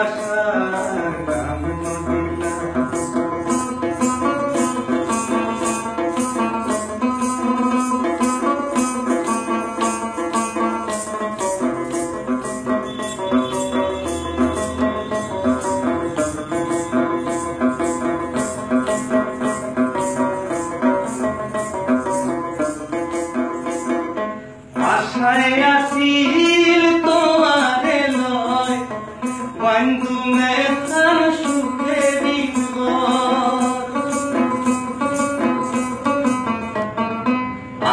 ভালোবাসার নাম মদিনা। আশায় আসিল তোমারে লয় বন্ধু মেখান সুখে দিব।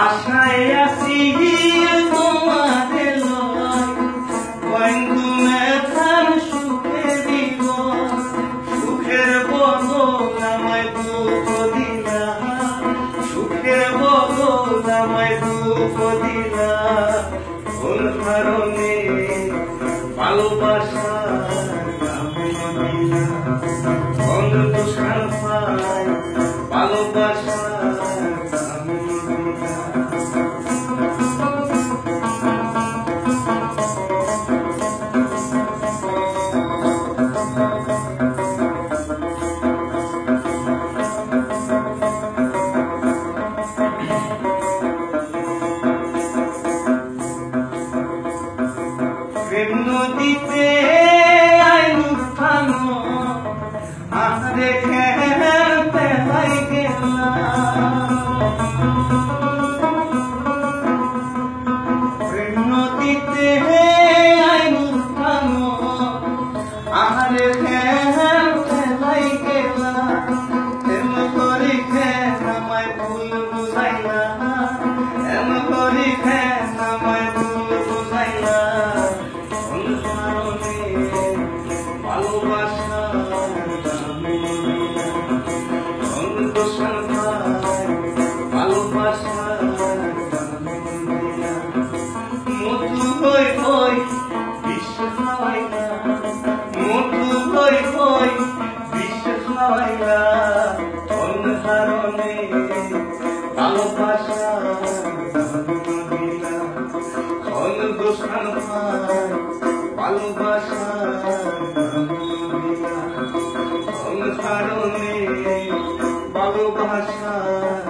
আশায় আসিল তোমারে লয় বন্ধু মেখান সুখে দিব। সুখের বদল আমায় দুঃখ দিলা, সুখের বদল আমায় দুঃখ দিলা। কোন কারণে ভালোবাসার নাম মদিনা, কোন দোষার পায় ভালোবাসার নাম মদিনা। প্রেম নদীতে আইন উঠানো আরে খেলতে হয়ে গেলাম। প্রেম নদীতে আইন উঠানো আরে খেলতে হয়ে গেলাম। এম করি খেল আমায় ভুল বুঝাইলা, এম করি খেল আমায় ভুল বুঝাইলা। ভালোবাসার নাম মদিনা, কোন দোষার পায় ভালোবাসার নাম মদিনা। মধু হই হই বিষ খাওয়াইলা, মধু হই হই বিষ খাওয়াইলা। কোন কারণে ভালোবাসার নাম মদিনা, কোন দোষার পায় ভালোবাসার নাম মদিনা। কোন কারণে ভালোবাসার